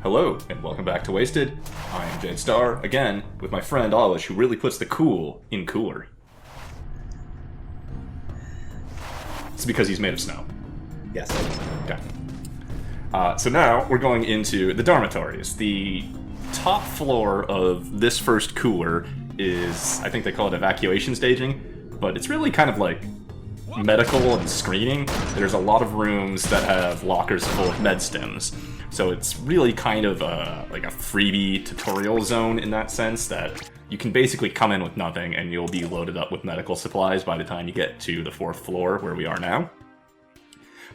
Hello, and welcome back to Wasted. I am Jade Star, again, with my friend Alish, who really puts the cool in cooler. It's because he's made of snow. Yes. Okay. So now, we're going into the dormitories. The top floor of this first cooler is, I think they call it evacuation staging, but it's really kind of like medical and screening. There's a lot of rooms that have lockers full of med stims. So it's really kind of like a freebie tutorial zone in that sense, that you can basically come in with nothing and you'll be loaded up with medical supplies by the time you get to the 4th floor where we are now.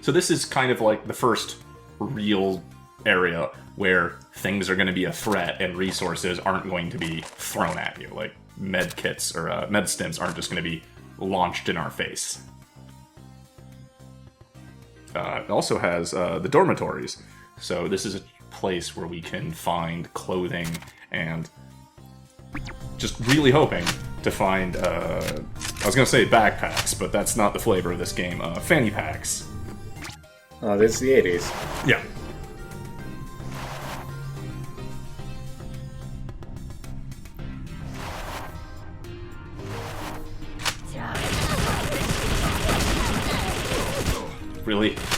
So this is kind of like the first real area where things are going to be a threat and resources aren't going to be thrown at you. Like med kits or med stims aren't just going to be launched in our face. It also has the dormitories. So this is a place where we can find clothing and just really hoping to find, I was going to say backpacks, but that's not the flavor of this game, fanny packs. Oh, this is the 80s. Yeah.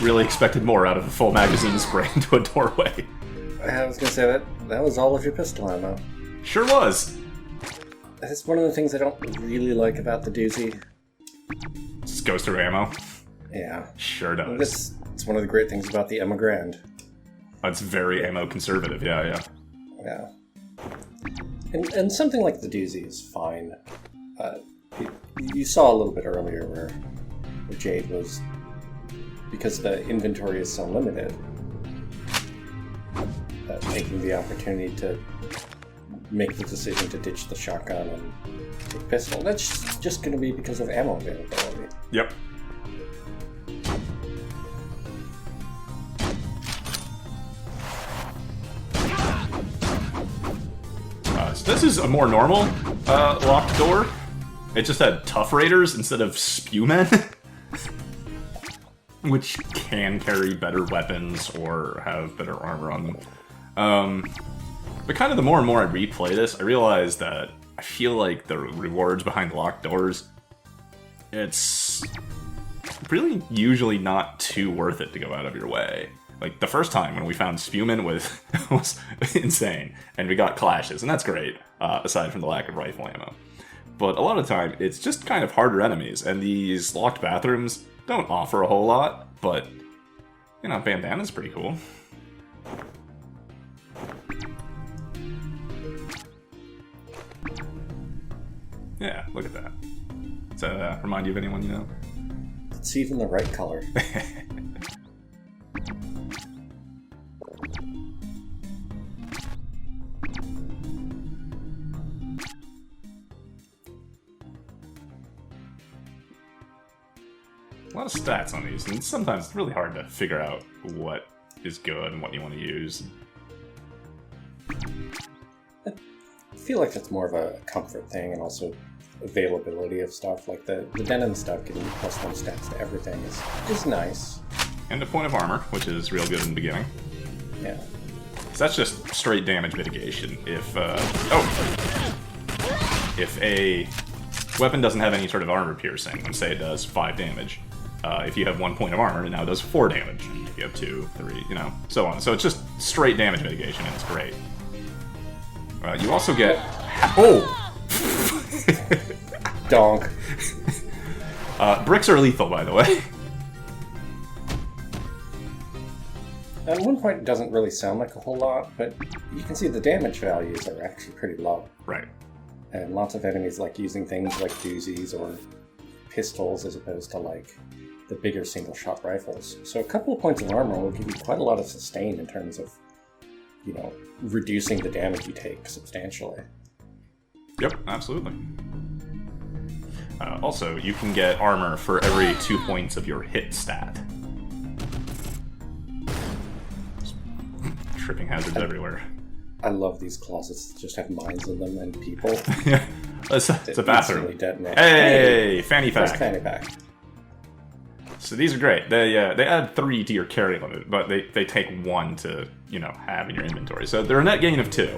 Really expected more out of a full magazine spray into a doorway. I was gonna say that was all of your pistol ammo. Sure was. That's one of the things I don't really like about the doozy. Just goes through ammo. Yeah. Sure does. It's one of the great things about the Emma Grand. It's very ammo conservative, yeah. Yeah. And something like the doozy is fine. You saw a little bit earlier where Jade was, because the inventory is so limited, taking the opportunity to make the decision to ditch the shotgun and take pistol. That's just going to be because of ammo availability. Yep. So this is a more normal locked door. It just had tough raiders instead of spewmen. Which can carry better weapons or have better armor on them. But kind of the more and more I replay this, I realize that I feel like the rewards behind locked doors, it's really usually not too worth it to go out of your way. Like, the first time when we found spewmen was insane, and we got clashes, and that's great, aside from the lack of rifle ammo. But a lot of the time, it's just kind of harder enemies, and these locked bathrooms don't offer a whole lot, but, you know, bandana's pretty cool. Yeah, look at that. Does that remind you of anyone you know? It's even the right color. A lot of stats on these, and sometimes it's really hard to figure out what is good and what you want to use. I feel like that's more of a comfort thing, and also availability of stuff. Like the denim stuff, getting +1 stats to everything is nice. And a point of armor, which is real good in the beginning. Yeah. So that's just straight damage mitigation. If a weapon doesn't have any sort of armor piercing, and say it does 5 damage, if you have 1 point of armor, it now does 4 damage. If you have 2, 3, you know, so on. So it's just straight damage mitigation, and it's great. You also get... Donk. Bricks are lethal, by the way. At one point, it doesn't really sound like a whole lot, but you can see the damage values are actually pretty low. Right. And lots of enemies like using things like doozies or pistols as opposed to like the bigger single-shot rifles. So a couple of points of armor will give you quite a lot of sustain in terms of, you know, reducing the damage you take substantially. Yep, absolutely. Also, you can get armor for every 2 points of your hit stat. Tripping hazards everywhere. I love these closets that just have mines in them and people. Yeah, it's a bathroom. Detonate. Hey, fanny pack. First fanny pack. So these are great. They add 3 to your carry limit, but they take 1 to, have in your inventory. So they're a net gain of 2,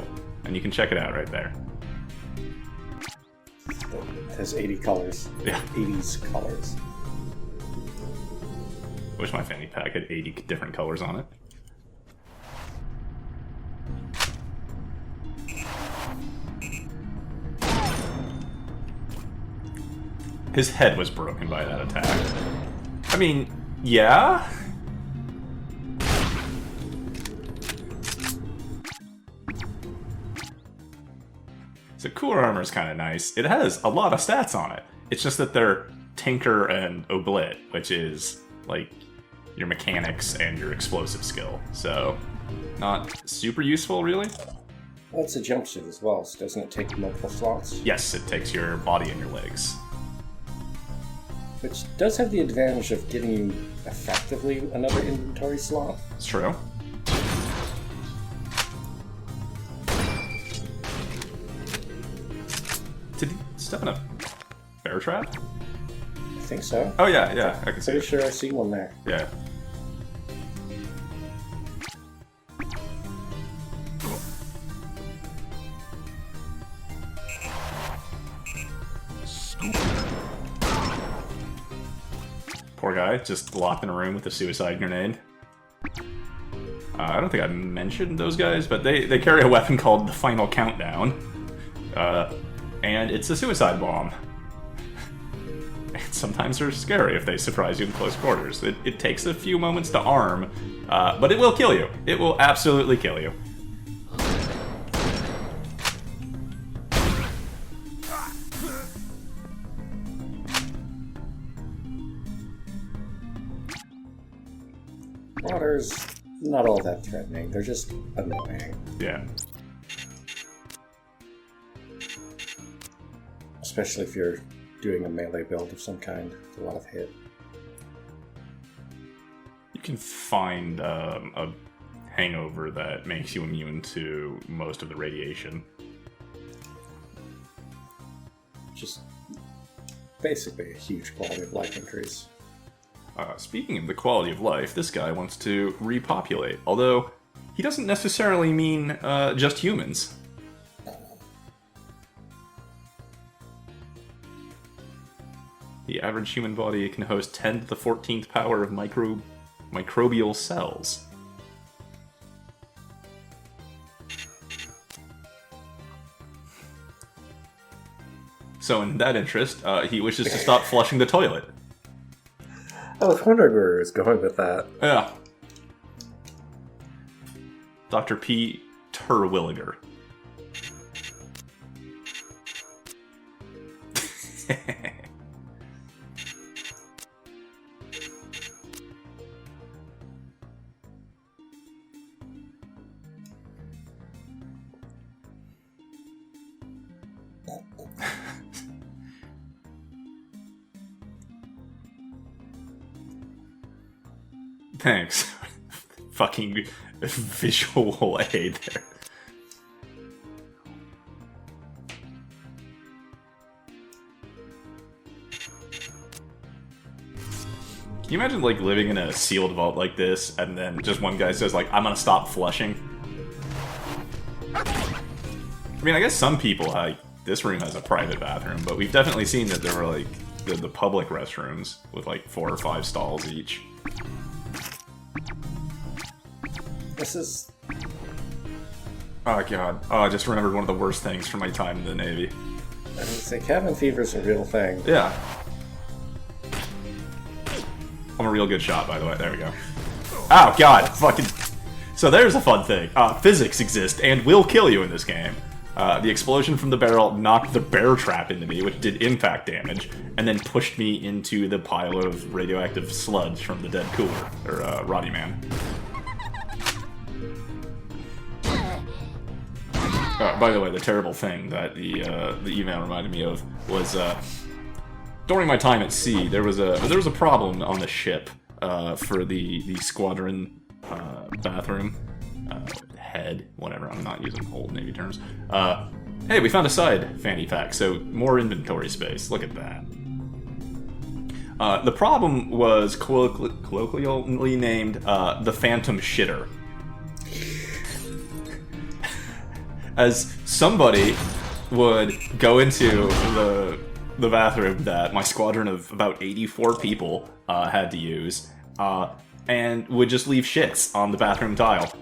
and you can check it out right there. It has 80 colors. Yeah. 80s colors. Wish my fanny pack had 80 different colors on it. His head was broken by that attack. I mean, yeah? So cooler armor is kind of nice. It has a lot of stats on it. It's just that they're Tinker and Oblit, which is, like, your mechanics and your explosive skill. So, not super useful, really. Well, it's a jumpsuit as well, so doesn't it take multiple slots? Yes, it takes your body and your legs. Which does have the advantage of giving you, effectively, another inventory slot. It's true. Did he step in a bear trap? I think so. Oh yeah, I can see Pretty it. sure I see one there. Yeah. Poor guy, just locked in a room with a suicide grenade. I don't think I mentioned those guys, but they carry a weapon called the Final Countdown. And it's a suicide bomb. And sometimes they're scary if they surprise you in close quarters. It takes a few moments to arm, but it will kill you. It will absolutely kill you. Marauders, not all that threatening. They're just annoying. Yeah. Especially if you're doing a melee build of some kind with a lot of hit. You can find a hangover that makes you immune to most of the radiation. Just basically a huge quality of life increase. Speaking of the quality of life, this guy wants to repopulate, although he doesn't necessarily mean just humans. The average human body can host 10 to the 14th power of microbial cells. So in that interest, he wishes to stop flushing the toilet. I was wondering where he was going with that. Yeah. Dr. P. Terwilliger. Thanks. Fucking visual aid there. Can you imagine, like, living in a sealed vault like this, and then just one guy says, like, I'm gonna stop flushing? I mean, I guess some people, like, this room has a private bathroom, but we've definitely seen that there were, like, the public restrooms with, like, 4 or 5 stalls each. This is... Oh god. Oh, I just remembered one of the worst things from my time in the Navy. I mean, say cabin fever's a real thing. Yeah. I'm a real good shot, by the way. There we go. Oh god, fucking... So there's a fun thing. Physics exist and will kill you in this game. The explosion from the barrel knocked the bear trap into me, which did impact damage, and then pushed me into the pile of radioactive sludge from the dead cooler, or Roddy Man. By the way, the terrible thing that the email reminded me of was during my time at sea, there was a problem on the ship for the squadron bathroom head, whatever. I'm not using old Navy terms. Hey, we found a side fanny pack, so more inventory space. Look at that. The problem was colloquially named the Phantom Shitter. As somebody would go into the bathroom that my squadron of about 84 people had to use, and would just leave shits on the bathroom tile.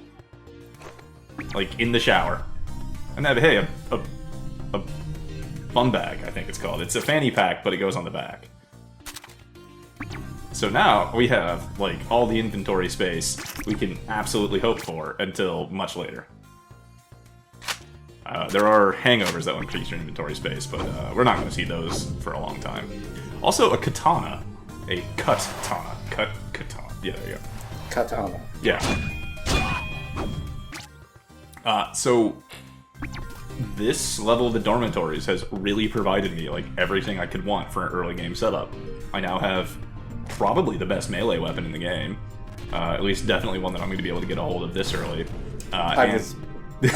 Like, in the shower. And have, hey, a bum bag, I think it's called. It's a fanny pack, but it goes on the back. So now we have, like, all the inventory space we can absolutely hope for until much later. There are hangovers that will increase your inventory space, but we're not going to see those for a long time. Also, a katana. A katana. Katana. Yeah, there you go. Katana. Yeah. So this level of the dormitories has really provided me, like, everything I could want for an early game setup. I now have probably the best melee weapon in the game. At least definitely one that I'm going to be able to get a hold of this early. I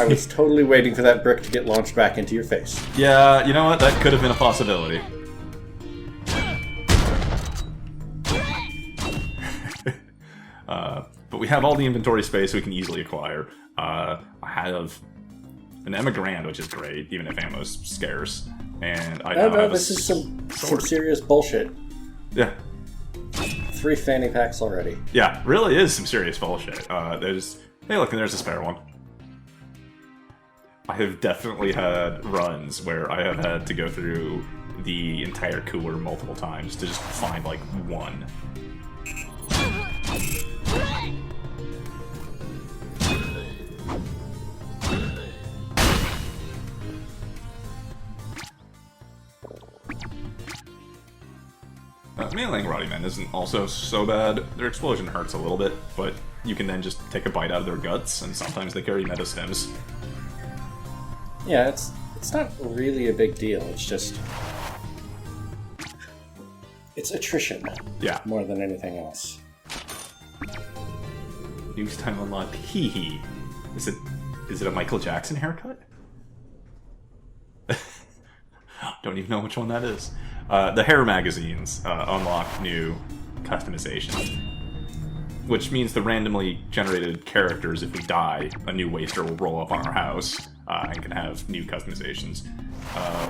was totally waiting for that brick to get launched back into your face. Yeah, you know what? That could have been a possibility. But we have all the inventory space we can easily acquire. I have an Emigrand, which is great, even if ammo's scarce. And I now have this is some serious bullshit. Yeah. 3 fanny packs already. Yeah, really is some serious bullshit. Hey, look, and there's a spare one. I have definitely had runs where I have had to go through the entire cooler multiple times to just find, like, one. Meleeing Roddy Men isn't also so bad. Their explosion hurts a little bit, but you can then just take a bite out of their guts, and sometimes they carry meta stems. Yeah, it's not really a big deal. It's just... it's attrition. Yeah. More than anything else. News time unlocked. Hee hee. Is it a Michael Jackson haircut? Don't even know which one that is. The hair magazines unlock new customizations, which means the randomly generated characters, if we die, a new waster will roll up on our house and can have new customizations.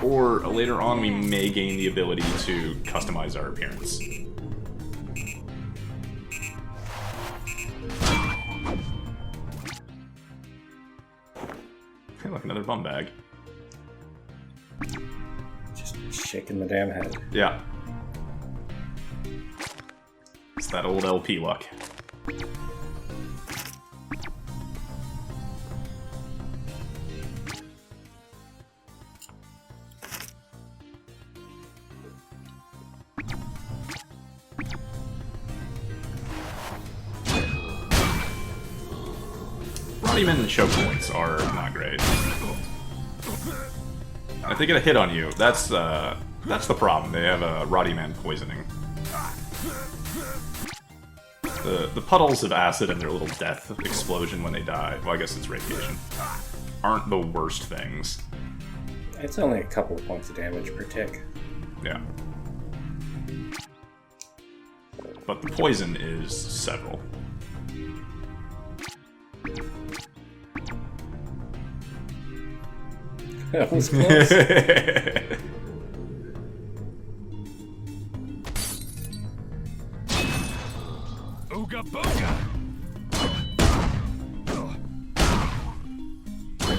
Or later on, we may gain the ability to customize our appearance. Hey, look, another bum bag. Just shaking the damn head. Yeah. It's that old LP luck. Roddy Men and choke points are not great. If they get a hit on you, that's the problem. They have a Roddy Man poisoning. The puddles of acid and their little death explosion when they die, well, I guess it's radiation, aren't the worst things. It's only a couple of points of damage per tick. Yeah. But the poison is several. That was close. Ooga booga!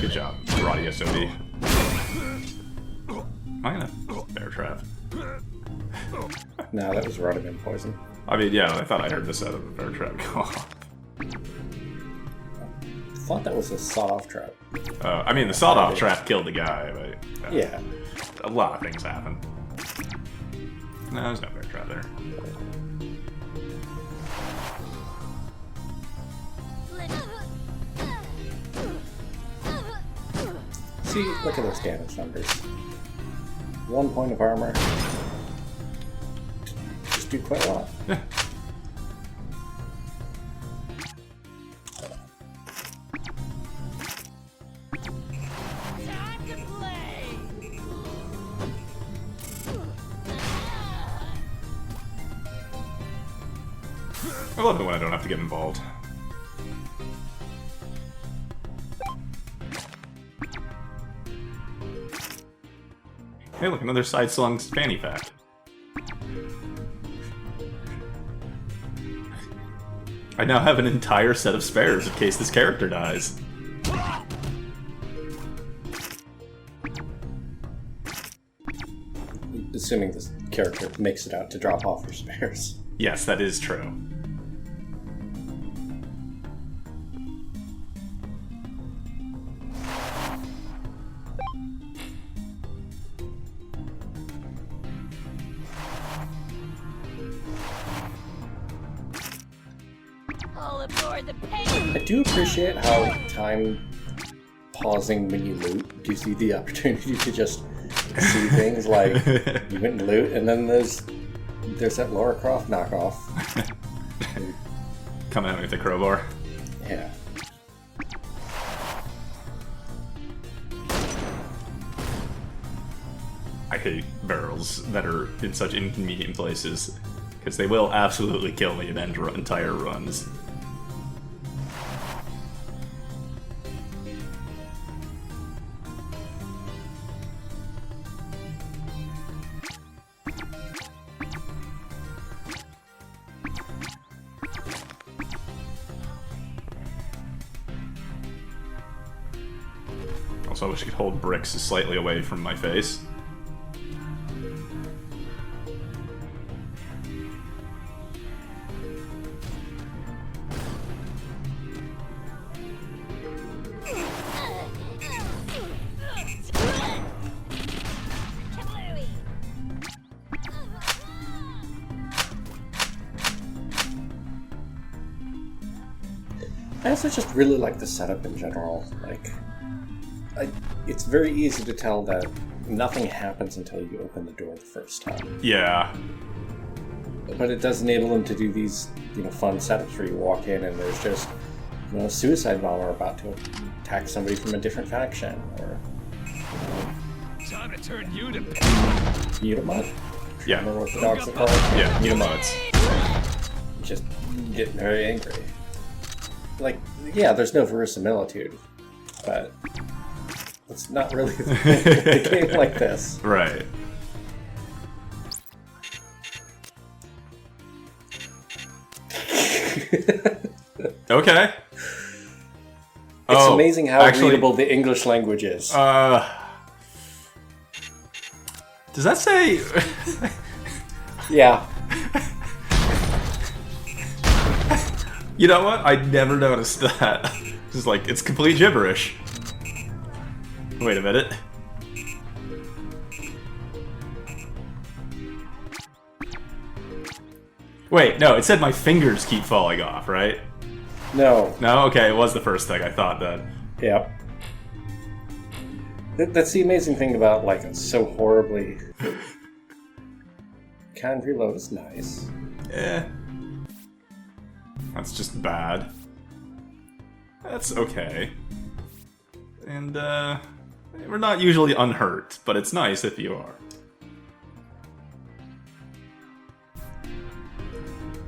Good job, Roddy SOD. Am I gonna bear trap? No, that was Rodman poison. I mean, yeah, I thought I heard this out of the bear trap go off. I thought that was a sawed-off trap. I mean, the sawed-off trap killed the guy, but... Yeah. A lot of things happen. No, there's no bear trap there. See, look at those damage numbers. 1 point of armor. Just do quite a lot. Yeah. Time to play! I love it when I don't have to get involved. Hey, look, another side-slung fanny pack. I now have an entire set of spares in case this character dies. Assuming this character makes it out to drop off your spares. Yes, that is true. All aboard the pain. I do appreciate how time pausing when you loot gives you the opportunity to just see things like you went and loot, and then there's that Lara Croft knockoff. Come at me with the crowbar. Yeah. I hate barrels that are in such inconvenient places, because they will absolutely kill me and end entire runs. Also, I wish I could hold bricks slightly away from my face. I also just really like the setup in general. It's very easy to tell that nothing happens until you open the door the first time. Yeah. But it does enable them to do these, fun setups where you walk in and there's just, a suicide bomber about to attack somebody from a different faction, or Time to turn you to Mutamud. Yeah. Remember what the dogs are called? Yeah, Mutamuds. Just get very angry. There's no verisimilitude, but it's not really the game like this. Right. Okay. It's amazing how readable the English language is. Does that say... Yeah. You know what? I never noticed that. Just like, it's complete gibberish. Wait a minute. Wait, no, it said my fingers keep falling off, right? No. No? Okay, it was the first thing I thought then. Yep. That's the amazing thing about, so horribly... Can reload is nice. Eh. That's just bad. That's okay. And, we're not usually unhurt, but it's nice if you are.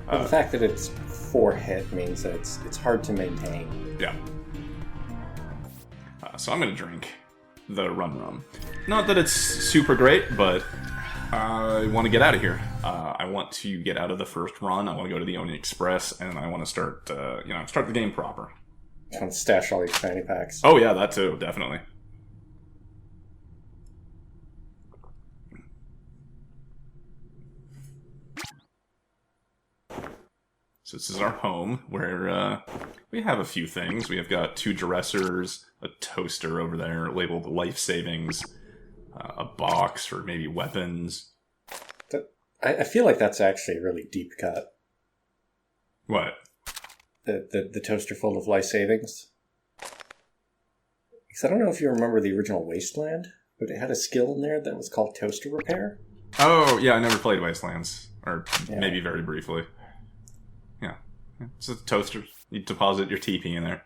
But the fact that it's 4-hit means that it's hard to maintain. Yeah. So I'm gonna drink the rum. Not that it's super great, but I want to get out of here. I want to get out of the first run. I want to go to the Oni Express, and I want to start, start the game proper. Kind of stash all these fanny packs. Oh yeah, that too, definitely. So this is our home, where we have a few things. We have got 2 dressers, a toaster over there labeled life savings, a box for maybe weapons. I feel like that's actually a really deep cut. What? The toaster full of life savings. Because I don't know if you remember the original Wasteland, but it had a skill in there that was called toaster repair. Oh, yeah, I never played Wastelands. Or Yeah. maybe very briefly. Yeah. It's a toaster. You deposit your TP in there.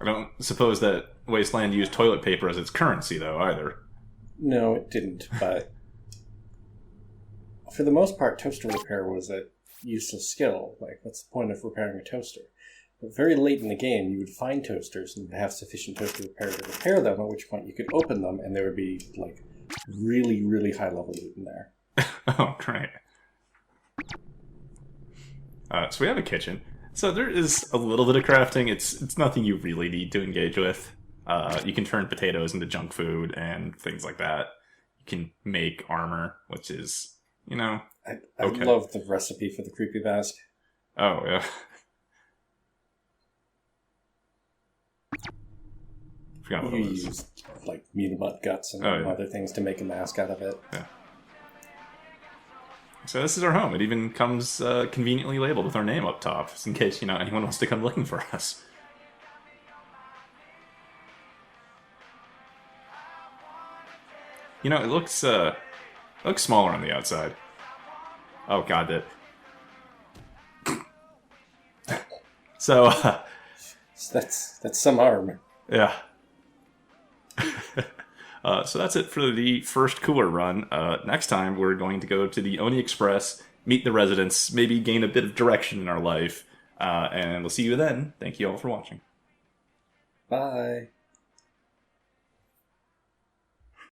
I don't suppose that Wasteland used toilet paper as its currency, though, either. No, it didn't, but for the most part, toaster repair was a useless skill. Like, what's the point of repairing a toaster? But very late in the game, you would find toasters and have sufficient toaster repair to repair them, at which point you could open them and there would be, like, really, really high-level loot in there. Oh, great. So we have a kitchen. So there is a little bit of crafting. It's nothing you really need to engage with. You can turn potatoes into junk food and things like that. You can make armor, which is, I okay. love the recipe for the creepy mask. Oh, yeah. Forgot what You it was. used, like, Mutamut guts and other things to make a mask out of it. Yeah. So this is our home. It even comes conveniently labeled with our name up top, just in case, anyone wants to come looking for us. It looks smaller on the outside. Oh, God, So, That's some arm. yeah. So that's it for the first cooler run. Next time, we're going to go to the Oni Express, meet the residents, maybe gain a bit of direction in our life, and we'll see you then. Thank you all for watching. Bye.